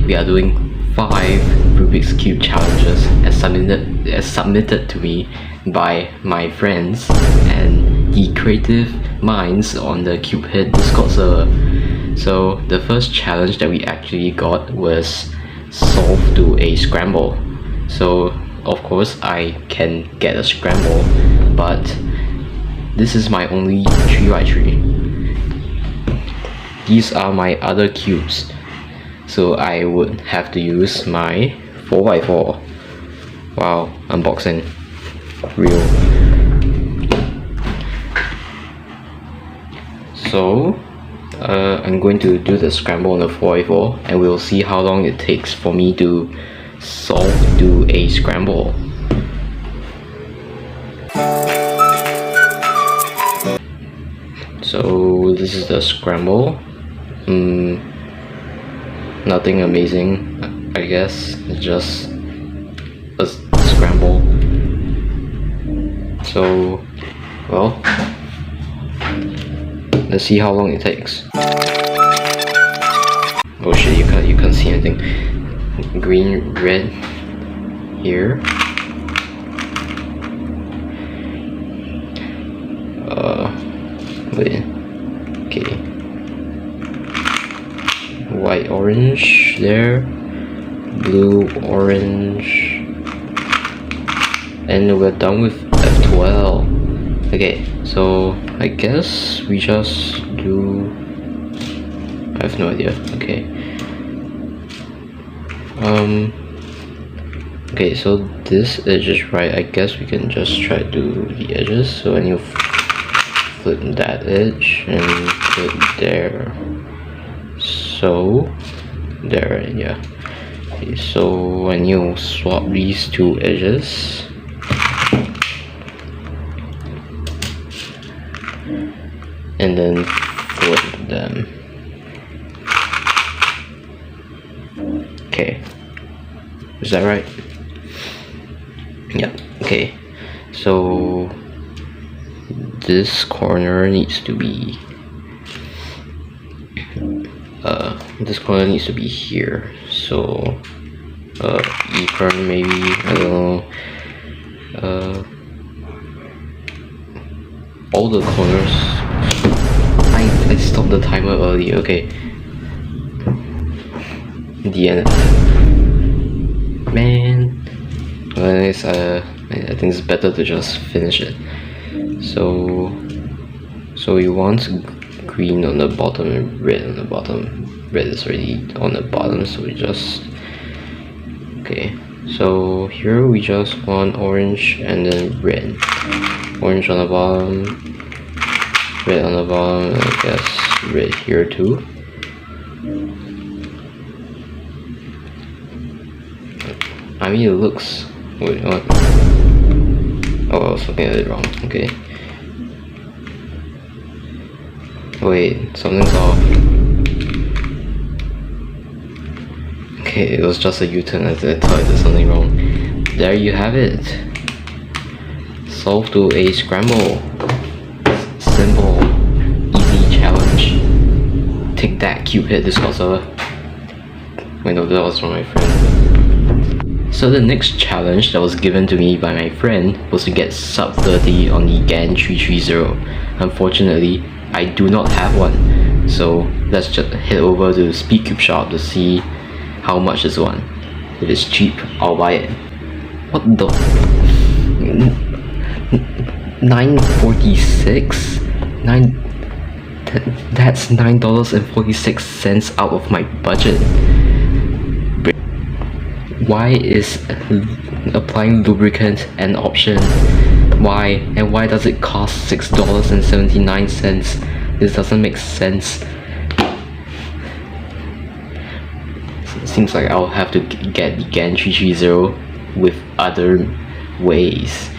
we are doing 5 Rubik's Cube challenges as submitted to me by my friends and the creative minds on the Cuphead Discord server. So the first challenge that we actually got was solve to a scramble. So of course I can get a scramble, but this is my only 3x3. These are my other cubes, so I would have to use my 4x4. Wow, unboxing. Real. So I'm going to do the scramble on the 4x4 and we'll see how long it takes for me to solve to a scramble. So this is the scramble. Nothing amazing, I guess. It's just a scramble. So, well, let's see how long it takes. Oh shit, you can't see anything. Green, red here. Wait. Okay. White, orange there. Blue, orange. And we're done with F12. Okay, so I guess we just do... I have no idea. Okay. Okay, so this edge is right. I guess we can just try to do the edges. So when you flip that edge and put there. So there, yeah. Okay, so when you swap these two edges, and then flip them. Okay, is that right? Yeah. Okay, so this corner needs to be here. So apron maybe, I don't know. All the corners. I stopped the timer early. Okay. The end. Man. Anyways, I think it's better to just finish it. So you want green on the bottom and red on the bottom. Red is already on the bottom, so we just... Okay, so here we just want orange and then red. Orange on the bottom, red on the bottom, and I guess red here too. I mean, it looks... Wait, what? Oh, I was looking at it wrong. Okay. Wait, something's off. Okay, it was just a U-turn. I thought I did something wrong. There you have it. Solve to a scramble. Simple, easy challenge. Take that, Cuphead Discord server. Wait, no, that was from my friend. So the next challenge that was given to me by my friend was to get sub 30 on the GAN 330. Unfortunately, I do not have one. So let's just head over to Speedcube shop to see how much is one. If it's cheap, I'll buy it. What the? 9.46? That's $9.46 out of my budget. Why is applying lubricant an option? Why? And why does it cost $6.79? This doesn't make sense. Seems like I'll have to get the GAN 330 with other ways.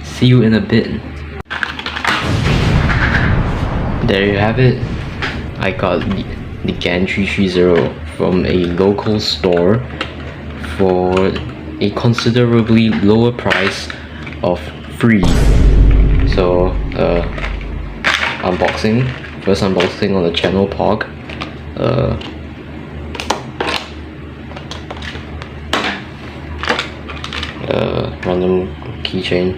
See you in a bit. There you have it. I got the GAN 330 from a local store for a considerably lower price of free. So unboxing, first unboxing on the channel POG. random keychain,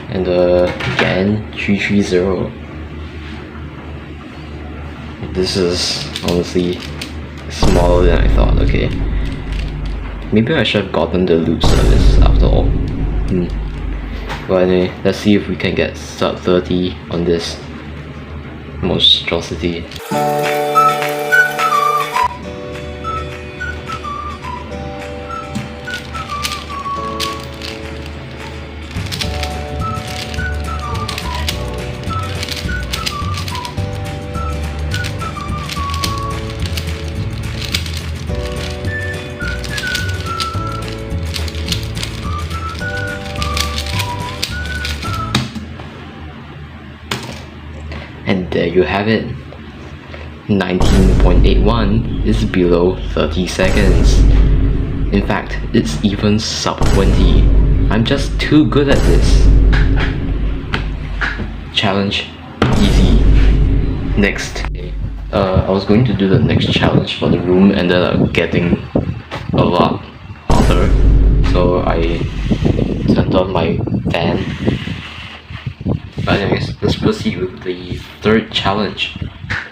and again 330. This is honestly smaller than I thought. Okay, maybe I should have gotten the loot service after all. But anyway, let's see if we can get sub 30 on this monstrosity. And there you have it. 19.81 is below 30 seconds. In fact, it's even sub 20. I'm just too good at this. Challenge easy. Next. I was going to do the next challenge for the room, ended up getting a lot hotter. So I turned on my fan. But anyways, let's proceed with the third challenge.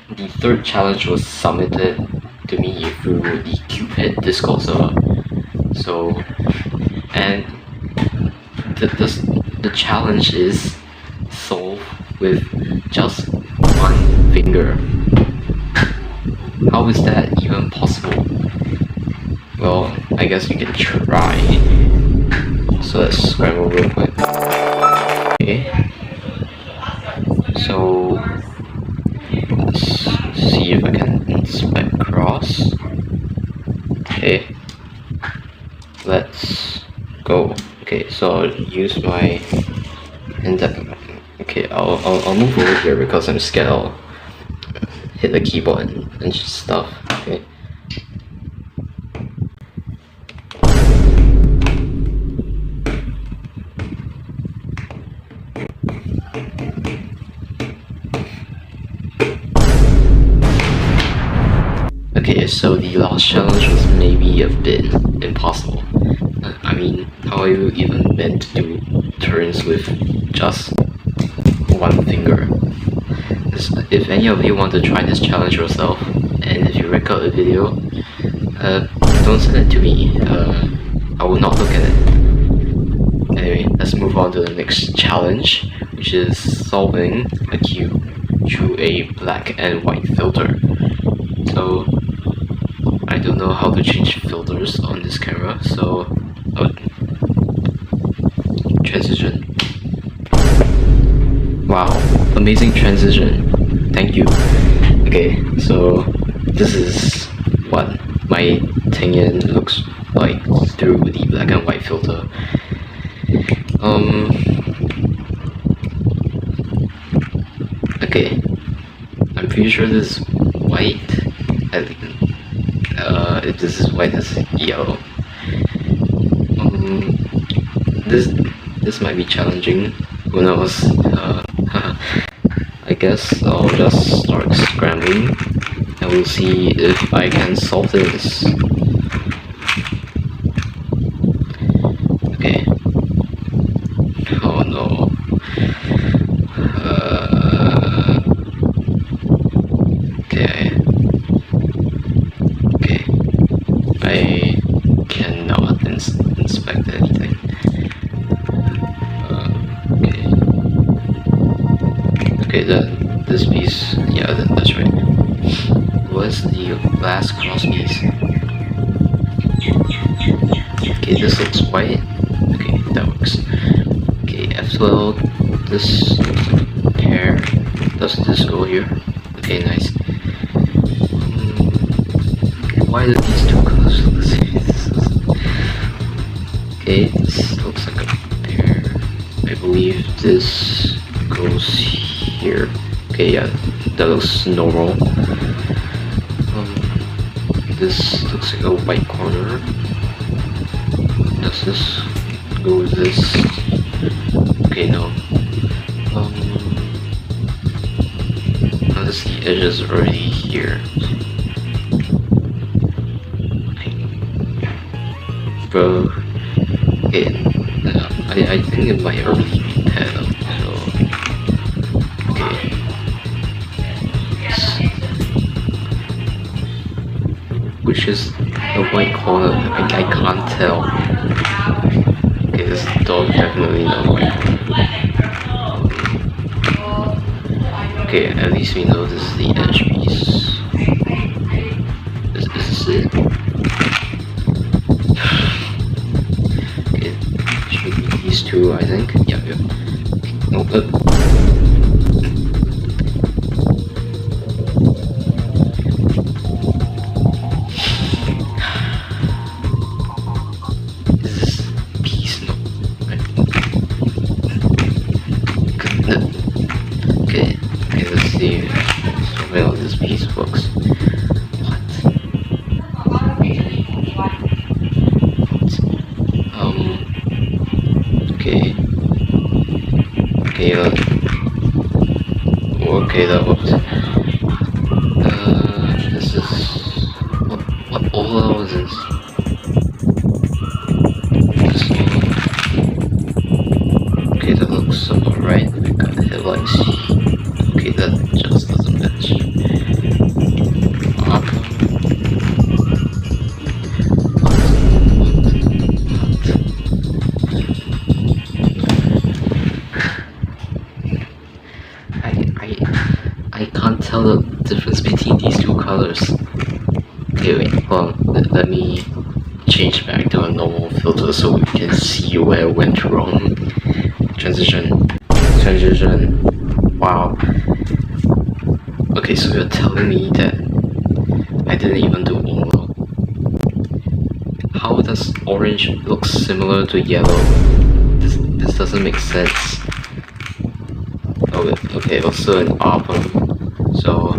The third challenge was submitted to me through the Cupid Discord server. So, and the challenge is solve with just one finger. How is that even possible? Well, I guess you can try. So let's scramble real quick. Okay. So let's see if I can inspect cross. Okay, let's go. Okay, so I'll use my index. Okay, I'll move over here because I'm scared I'll hit the keyboard and stuff. Okay. Okay, so the last challenge was maybe a bit impossible. I mean, how are you even meant to do turns with just one finger? If any of you want to try this challenge yourself, and if you record a video, don't send it to me. I will not look at it. Anyway, let's move on to the next challenge, which is solving a cube through a black and white filter. So I don't know how to change filters on this camera, so transition. Wow, amazing transition. Thank you. Okay, so this is what my Tengen looks like through the black and white filter. Okay, I'm pretty sure this is white. If this is white, this is yellow. This might be challenging. Who knows? I guess I'll just start scrambling and we'll see if I can solve this. Okay. Oh no. Okay. Okay. I cannot inspect anything. Okay. Okay, this piece, yeah, that's right. What's the last cross piece? Okay, this looks white. Okay, that works. Okay, F12, this looks like a pair. Does this go here? Okay, nice. Why do these two colors look the same? Okay, this looks like a pair. I believe this goes here. Okay, yeah, that looks normal. This looks like a white corner. Does this go with this? Okay, no. Notice the edges already here. bro. Okay, I think it might already pair up, so... Okay. Which is the white corner? I can't tell. Okay, this dog definitely not white corner. Okay, at least we know this is the edge piece. Is this it? Okay, should be these two, I think. Yeah. Oh, is this piece? No. Right. Okay, let's see so well this piece works. What? Okay, that worked. This is... What all is this? Okay, that looks about right. We got headlights. Okay, that just doesn't match. I can't tell the difference between these two colors. Okay, wait, hold on. Let me change back to a normal filter so we can see where it went wrong. Transition. Wow. Okay, so you're telling me that I didn't even do yellow. How does orange look similar to yellow? This doesn't make sense. Oh, okay, also an album. So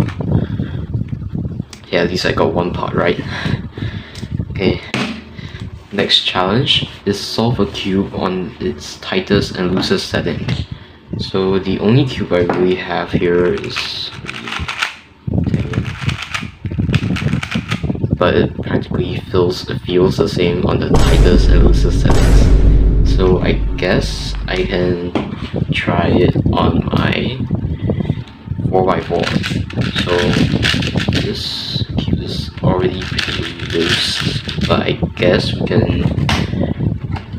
yeah, at least I got one part right. Okay. Next challenge is solve a cube on its tightest and loosest setting. So the only cube I really have here is... but it practically feels the same on the tightest and loosest settings. So I guess I can try it on my 4x4. So this cube is already pretty loose, but I guess we can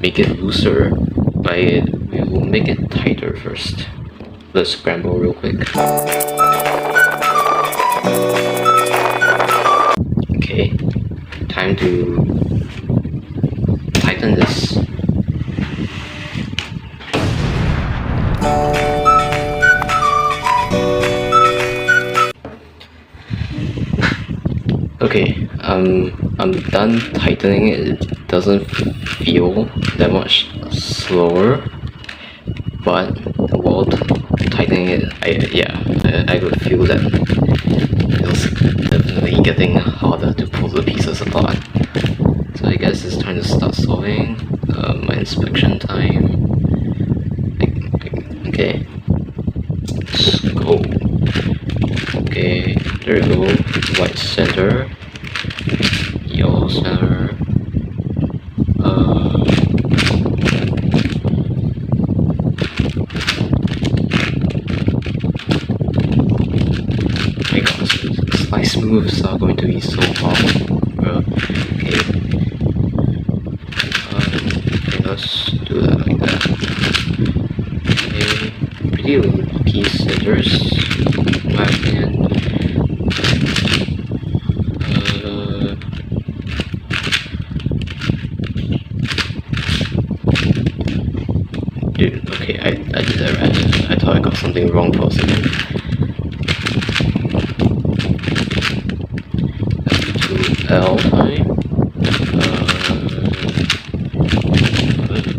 make it looser by we will make it tighter first. Let's scramble real quick. Okay, time to tighten this. Okay, I'm done tightening it. It doesn't feel that much slower, but while tightening it, I could feel that it was definitely getting harder to pull the pieces apart. So I guess it's time to start solving. My inspection time. Okay, let's go. Okay, there we go. White center, yellow center. My God, slice moves are going to be so hard. Okay. Okay, let's do that like that. Okay, pretty lucky scissors, in my opinion. Dude, okay, I did that right. I thought I got something wrong for a second. L time.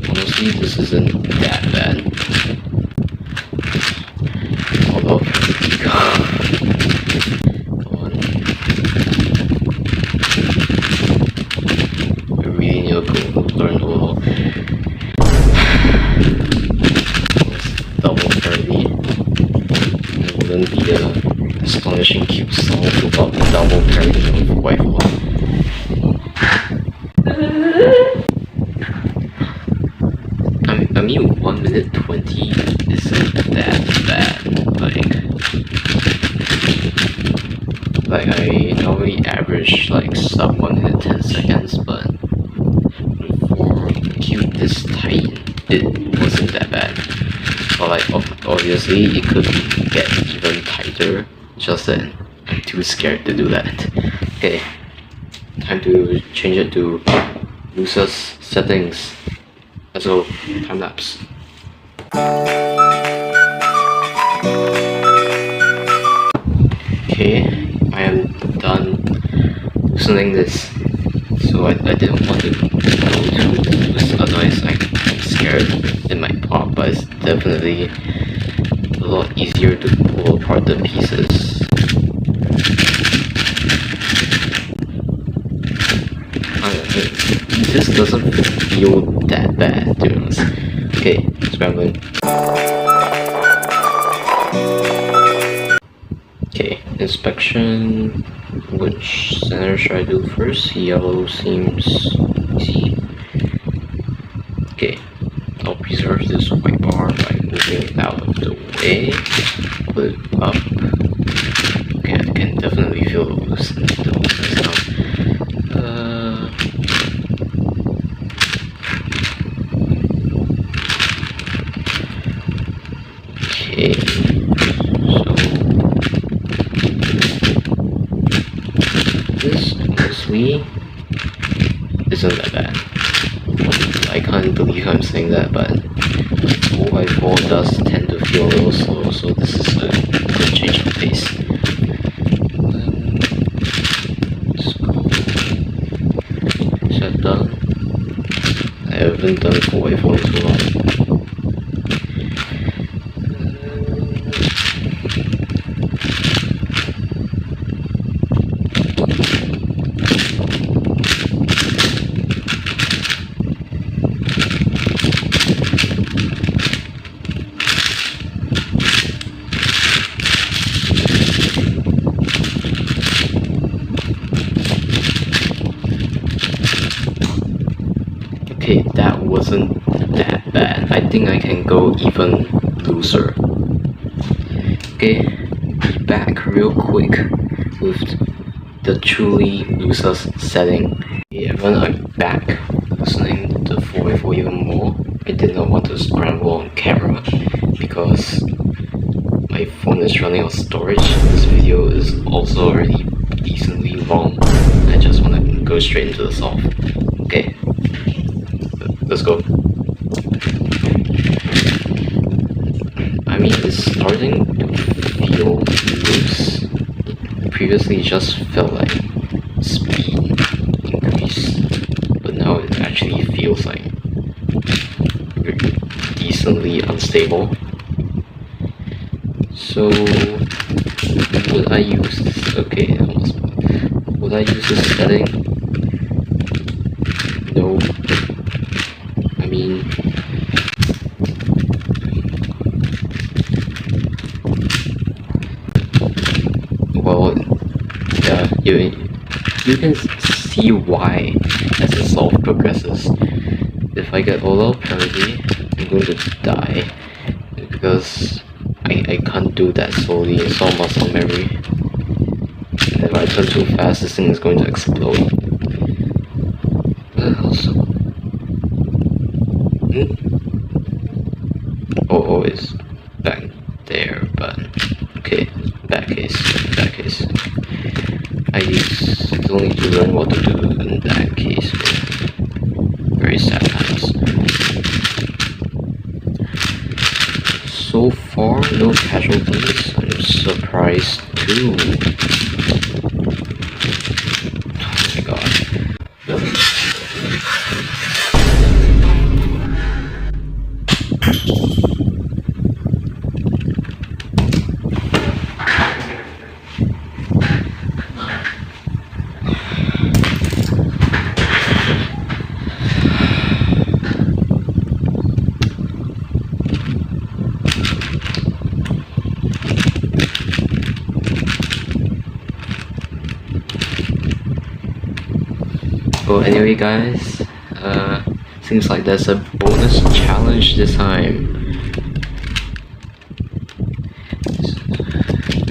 Honestly, this isn't that bad. Although, come on. I really need to go learn a little. Double parity. It wouldn't be an astonishing cube solved without the double parity of whiteboard. minute 20 isn't that bad. Like I normally average like sub 1 minute 10 seconds, but for cube this tight, it wasn't that bad. But like obviously it could get even tighter, just that I'm too scared to do that. Okay, time to change it to Lusa's settings. Let's go, time lapse. Okay, I am done loosening this. So I didn't want to go too loose, otherwise I'm scared it might pop, but it's definitely a lot easier to pull apart the pieces. This doesn't feel that bad, to be honest. Okay, scrambling. Okay, inspection. Which center should I do first? Yellow seems easy. Okay, I'll preserve this white bar by moving it out of the way. Put it up. Okay, I can definitely feel the looseness now. Okay, so this honestly isn't that bad. I can't believe I'm saying that, but 4x4 does tend to feel a little slow, so this is a good change of pace. Let's go. Is that done? I haven't done 4x4 in too long. Okay, that wasn't that bad. I think I can go even looser. Okay, be back real quick with the truly loosest setting. Yeah, when I'm back loosening the 4x4 even more, I did not want to scramble on camera because my phone is running out of storage. This video is also already decently long. I just want to go straight into the solve. Okay. Let's go. I mean, it's starting to feel loose. Previously, it just felt like speed increase, but now it actually feels like decently unstable. So, would I use this? Okay, would I use this setting? No. I mean, well, yeah, you can see why as the solve progresses. If I get all parity, I'm going to die because I can't do that slowly. It's all muscle memory. And if I turn too fast, this thing is going to explode. Also, oh, it's back there, but okay, back case. I still need to learn what to do in that case. Very sad times. So far, no casualties. I'm surprised too. Oh my god. Well, anyway guys, Seems like there's a bonus challenge this time.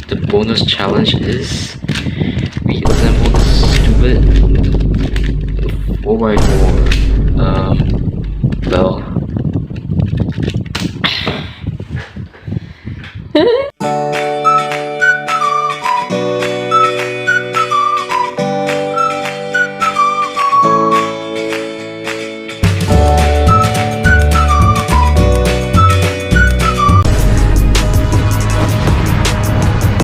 The bonus challenge is reassemble this stupid 4x4 bell.